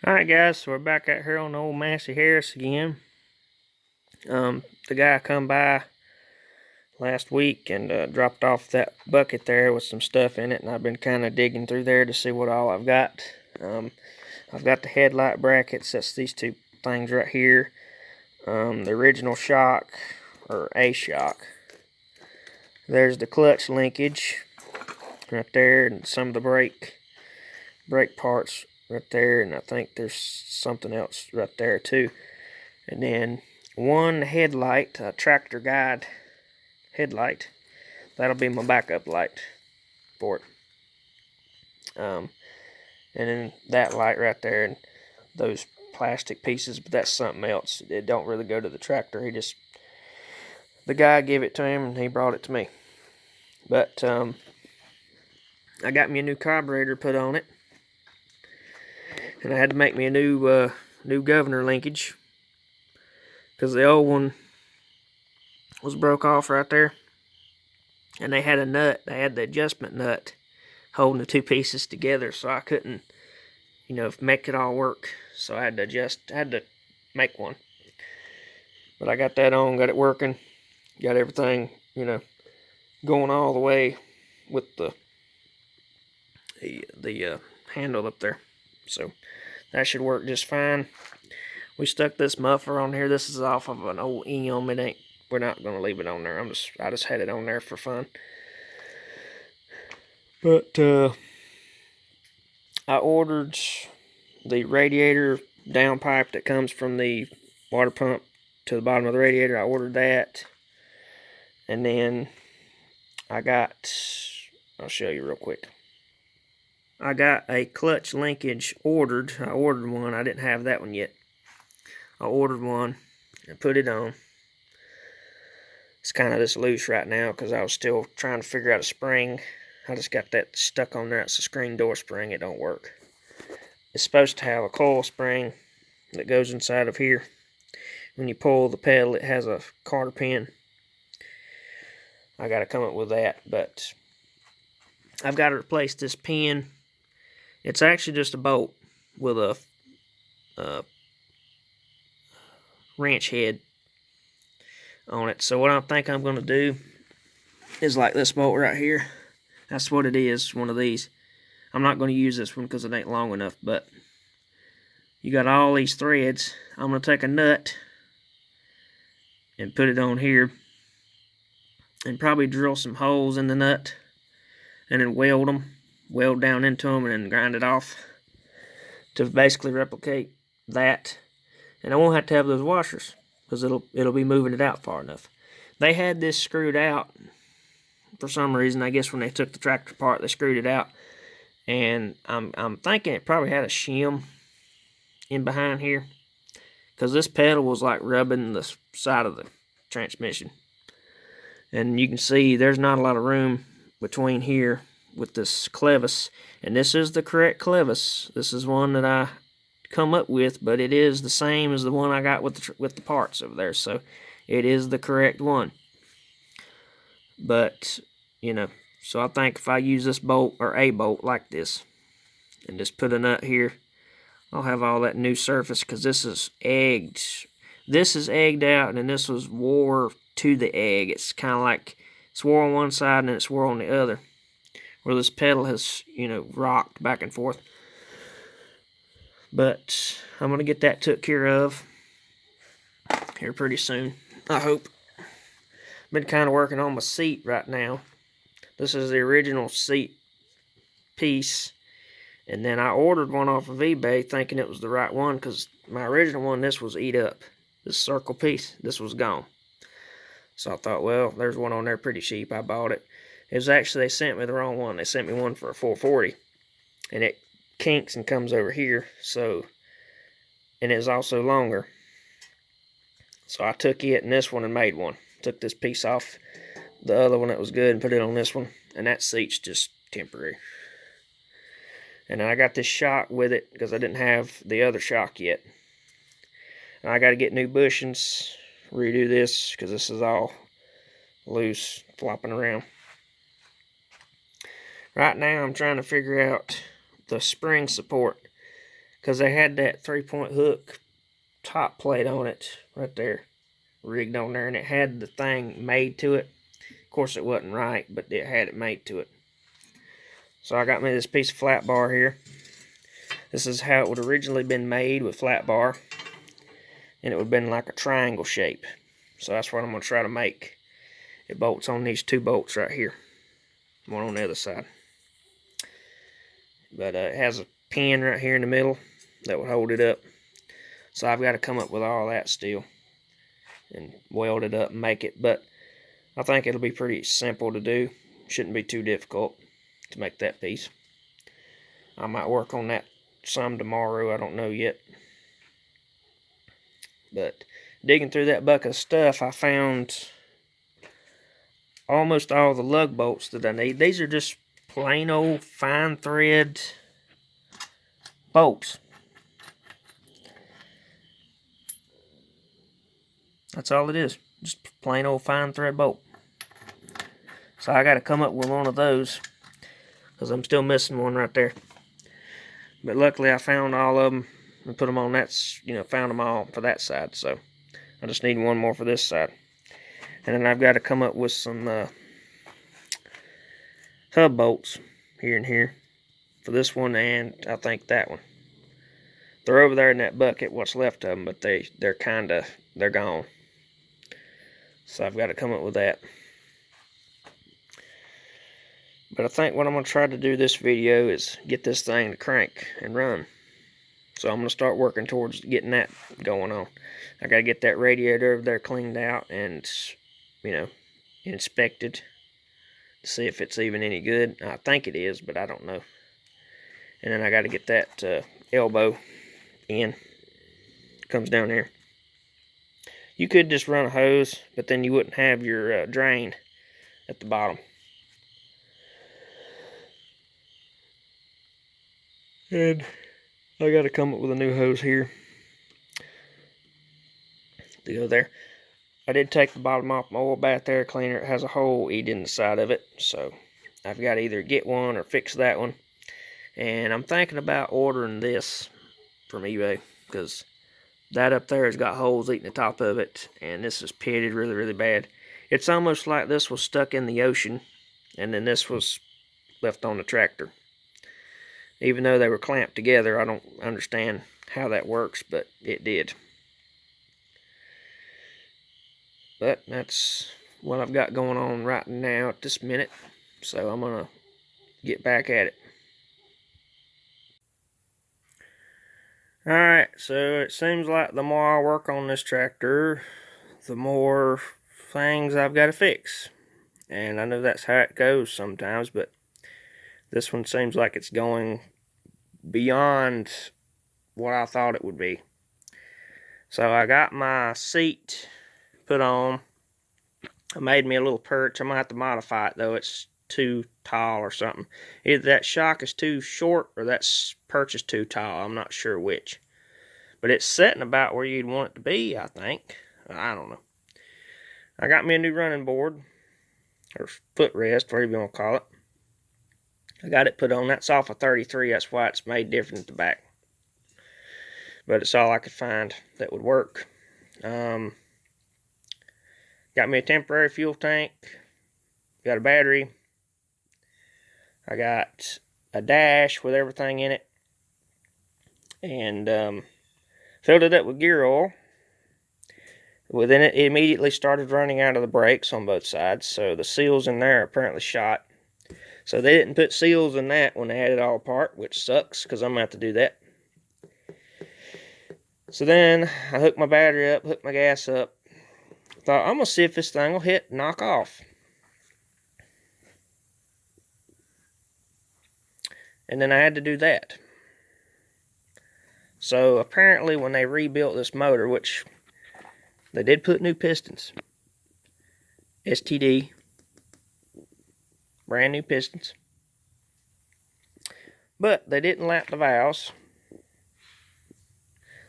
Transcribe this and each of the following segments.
Alright guys, so we're back out here on the old Massey Harris again. The guy come by last week and dropped off that bucket there with some stuff in it, and I've been kind of digging through there to see what all I've got. I've got the headlight brackets, that's these two things right here. The original shock, or a shock. There's the clutch linkage right there, and some of the brake parts right there, and I think there's something else right there too. And then one headlight, a tractor guide headlight. That'll be my backup light for it. And then that light right there, and those plastic pieces, but that's something else. It don't really go to the tractor. The guy gave it to him and he brought it to me. But I got me a new carburetor put on it, and I had to make me a new governor linkage, because the old one was broke off right there, and they had a nut. They had the adjustment nut holding the two pieces together, so I couldn't, make it all work. So I had to make one. But I got that on, got it working, got everything, going all the way with the handle up there. So that should work just fine. We stuck this muffler on here. This is off of an old EM. We're not gonna leave it on there. I just had it on there for fun. But I ordered the radiator downpipe that comes from the water pump to the bottom of the radiator. I ordered that, and then I'll show you real quick. I got a clutch linkage ordered. I ordered one. I didn't have that one yet. I ordered one and put it on. It's kind of this loose right now because I was still trying to figure out a spring. I just got that stuck on there. It's a screen door spring. It don't work. It's supposed to have a coil spring that goes inside of here. When you pull the pedal, it has a cotter pin. I got to come up with that, but I've got to replace this pin. It's actually just a bolt with a wrench head on it. So what I think I'm going to do is like this bolt right here. That's what it is, one of these. I'm not going to use this one because it ain't long enough, but you got all these threads. I'm going to take a nut and put it on here and probably drill some holes in the nut and then weld down into them, and then grind it off to basically replicate that. And I won't have to have those washers because it'll be moving it out far enough. They had this screwed out for some reason. I guess when they took the tractor apart, they screwed it out, and I'm thinking it probably had a shim in behind here, because this pedal was like rubbing the side of the transmission, and you can see there's not a lot of room between here with this clevis, and this is the correct clevis. This is one that I come up with, but it is the same as the one I got with the parts over there, so it is the correct one. But so I think if I use this bolt, or a bolt like this, and just put a nut here, I'll have all that new surface, because this is egged. This is egged out, and then this was wore to the egg. It's kind of like it's wore on one side and then it's wore on the other, where this pedal has, rocked back and forth. But I'm going to get that took care of here pretty soon, I hope. Been kind of working on my seat right now. This is the original seat piece, and then I ordered one off of eBay thinking it was the right one, because my original one, this was eat up. This circle piece, this was gone. So I thought, well, there's one on there pretty cheap. I bought it. It was actually, they sent me the wrong one. They sent me one for a $4.40, and it kinks and comes over here. So, and it's also longer. So I took it and this one and made one. Took this piece off the other one that was good and put it on this one, and that seat's just temporary. And then I got this shock with it because I didn't have the other shock yet. And I got to get new bushings, redo this because this is all loose, flopping around. Right now I'm trying to figure out the spring support, because they had that 3-point hook top plate on it right there, rigged on there, and it had the thing made to it. Of course, it wasn't right, but it had it made to it. So I got me this piece of flat bar here. This is how it would originally been made with flat bar, and it would have been like a triangle shape. So that's what I'm going to try to make. It bolts on these 2 bolts right here, one on the other side. But it has a pin right here in the middle that would hold it up. So I've got to come up with all that still and weld it up and make it. But I think it'll be pretty simple to do. Shouldn't be too difficult to make that piece. I might work on that some tomorrow. I don't know yet. But digging through that bucket of stuff, I found almost all the lug bolts that I need. These are just plain old fine thread bolts. That's all it is. Just plain old fine thread bolt. So I got to come up with one of those, because I'm still missing one right there. But luckily I found all of them and put them on that, found them all for that side. So I just need one more for this side. And then I've got to come up with some hub bolts here and here for this one, and I think that one. They're over there in that bucket, what's left of them, but they're gone. So I've got to come up with that. But I think what I'm going to try to do this video is get this thing to crank and run. So I'm going to start working towards getting that going on. I got to get that radiator over there cleaned out and, inspected to see if it's even any good. I think it is, but I don't know. And then I got to get that elbow in. Comes down here. You could just run a hose, but then you wouldn't have your drain at the bottom. And I got to come up with a new hose here to go there. I did take the bottom off my oil bath air cleaner. It has a hole eaten in the side of it, so I've got to either get one or fix that one. And I'm thinking about ordering this from eBay, because that up there has got holes eating the top of it, and this is pitted really, really bad. It's almost like this was stuck in the ocean, and then this was left on the tractor. Even though they were clamped together, I don't understand how that works, but it did. But that's what I've got going on right now at this minute. So I'm going to get back at it. Alright, so it seems like the more I work on this tractor, the more things I've got to fix. And I know that's how it goes sometimes, but this one seems like it's going beyond what I thought it would be. So I got my seat put on. I made me a little perch. I might have to modify it though. It's too tall or something. Either that shock is too short or that perch is too tall. I'm not sure which. But it's sitting about where you'd want it to be, I think. I don't know. I got me a new running board, or footrest, whatever you want to call it. I got it put on. That's off of 33. That's why it's made different at the back. But it's all I could find that would work. Got me a temporary fuel tank. Got a battery. I got a dash with everything in it. And filled it up with gear oil. Within it immediately started running out of the brakes on both sides. So the seals in there are apparently shot. So they didn't put seals in that when they had it all apart, which sucks, because I'm going to have to do that. So then I hooked my battery up, hooked my gas up. Thought, I'm going to see if this thing will knock off. And then I had to do that. So apparently when they rebuilt this motor, which they did put new pistons, STD, brand new pistons, but they didn't lap the valves.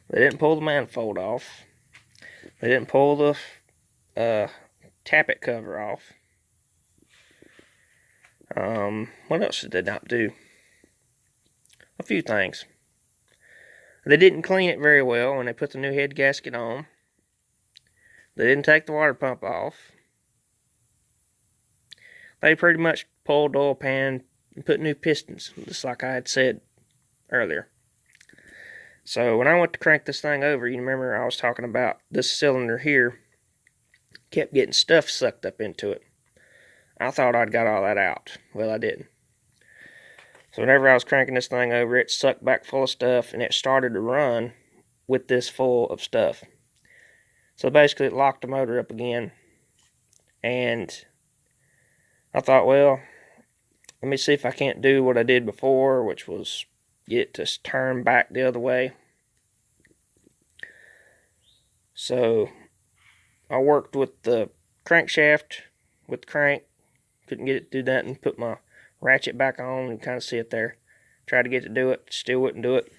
They didn't pull the manifold off. They didn't pull the tappet cover off. What else did they not do? A few things. They didn't clean it very well when they put the new head gasket on. They didn't take the water pump off. They pretty much pulled the oil pan and put new pistons, just like I had said earlier. So when I went to crank this thing over, you remember I was talking about this cylinder here kept getting stuff sucked up into it. I thought I'd got all that out. Well, I didn't. So whenever I was cranking this thing over, it sucked back full of stuff, and it started to run with this full of stuff. So basically it locked the motor up again, and I thought, well, let me see if I can't do what I did before, which was get it to turn back the other way. So I worked with the crankshaft with the crank. Couldn't get it to do that, and put my ratchet back on and kind of see it there. Tried to get it to do it, still wouldn't do it.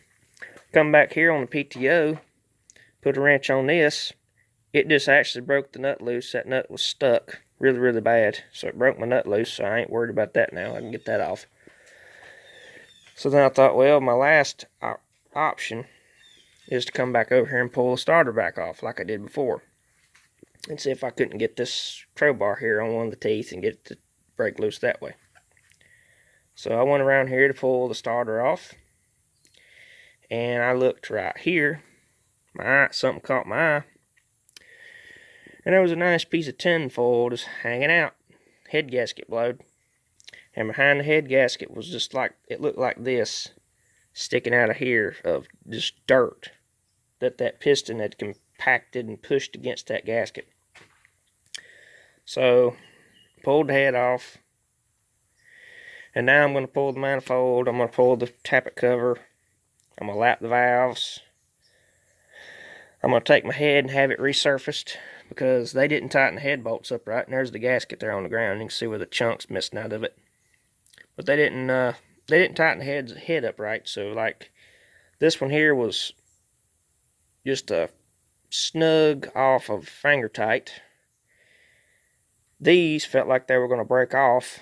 Come back here on the PTO, put a wrench on this. It just actually broke the nut loose. That nut was stuck really, really bad. So it broke my nut loose, so I ain't worried about that now. I can get that off. So then I thought, well, my last option is to come back over here and pull the starter back off like I did before. And see if I couldn't get this crowbar here on one of the teeth and get it to break loose that way. So I went around here to pull the starter off. And I looked right here. Something caught my eye. And there was a nice piece of tin foil just hanging out. Head gasket blowed. And behind the head gasket was just like, it looked like this, sticking out of here of just dirt that piston had compacted and pushed against that gasket. So, pulled the head off. And now I'm going to pull the manifold. I'm going to pull the tappet cover. I'm going to lap the valves. I'm going to take my head and have it resurfaced, because they didn't tighten the head bolts up right. And there's the gasket there on the ground. You can see where the chunk's missing out of it. But they didn't tighten the head up right. So like this one here was just a snug off of finger tight. These felt like they were going to break off.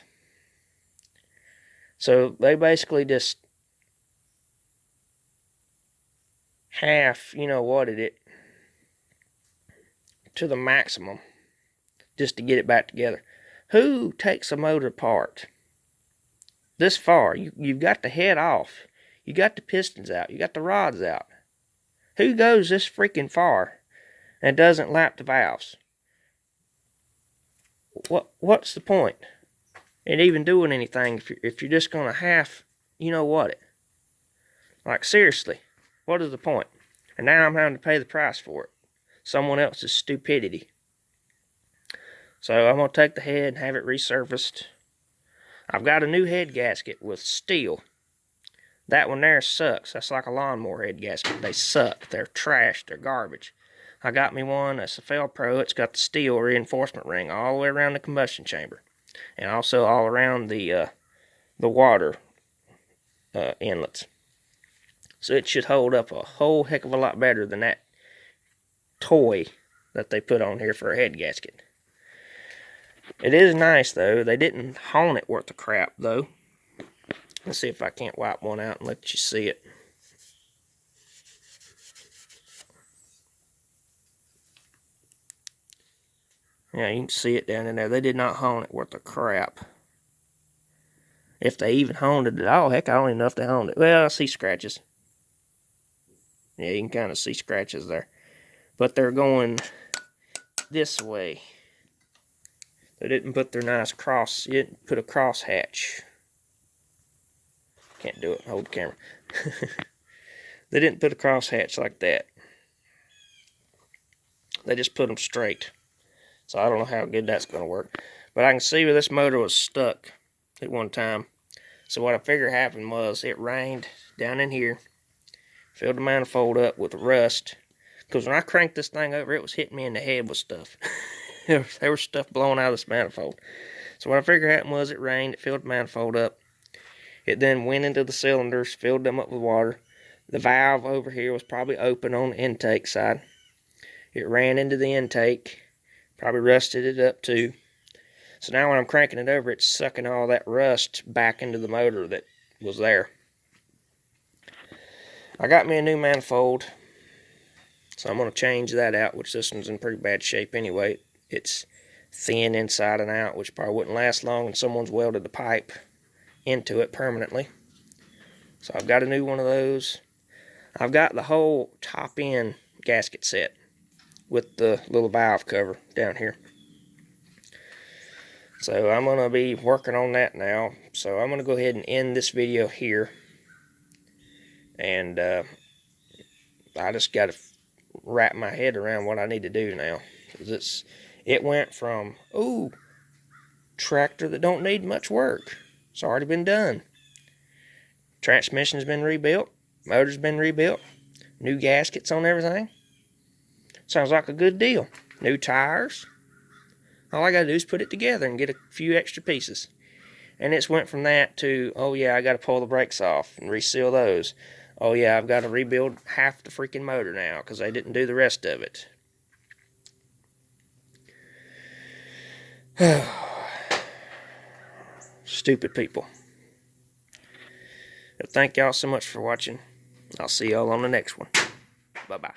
So they basically just half, whatted it to the maximum just to get it back together. Who takes a motor apart this far? You've got the head off. You got the pistons out. You got the rods out. Who goes this freaking far and doesn't lap the valves? What's the point in even doing anything if you're just going to half, it? Like, seriously, what is the point? And now I'm having to pay the price for it. Someone else's stupidity. So I'm going to take the head and have it resurfaced. I've got a new head gasket with steel. That one there sucks. That's like a lawnmower head gasket. They suck. They're trash. They're garbage. I got me one, a Fel Pro. It's got the steel reinforcement ring all the way around the combustion chamber. And also all around the water inlets. So it should hold up a whole heck of a lot better than that toy that they put on here for a head gasket. It is nice, though. They didn't hone it worth of crap, though. Let's see if I can't wipe one out and let you see it. Yeah, you can see it down in there. They did not hone it worth of crap. If they even honed it at all, heck, I don't even know if they honed it. Well, I see scratches. Yeah, you can kind of see scratches there. But they're going this way. They didn't put their nice cross, you didn't put a cross hatch. Can't do it, hold the camera. They didn't put a cross hatch like that. They just put them straight. So I don't know how good that's going to work. But I can see where this motor was stuck at one time. So what I figured happened was it rained down in here. Filled the manifold up with rust. Because when I cranked this thing over, it was hitting me in the head with stuff. There was stuff blowing out of this manifold. So what I figured happened was it rained. It filled the manifold up. It then went into the cylinders, filled them up with water. The valve over here was probably open on the intake side. It ran into the intake. Probably rusted it up too. So now when I'm cranking it over, it's sucking all that rust back into the motor that was there. I got me a new manifold, so I'm going to change that out, which this one's in pretty bad shape anyway. It's thin inside and out, which probably wouldn't last long, and someone's welded the pipe into it permanently. So I've got a new one of those. I've got the whole top end gasket set with the little valve cover down here. So I'm going to be working on that now. So I'm going to go ahead and end this video here. And I just got to wrap my head around what I need to do now. Because it went from, ooh, tractor that don't need much work. It's already been done. Transmission's been rebuilt. Motor's been rebuilt. New gaskets on everything. Sounds like a good deal. New tires. All I gotta do is put it together and get a few extra pieces. And it's went from that to, oh yeah, I gotta pull the brakes off and reseal those. Oh yeah, I've got to rebuild half the freaking motor now because they didn't do the rest of it. Stupid people. Thank y'all so much for watching. I'll see y'all on the next one. Bye-bye.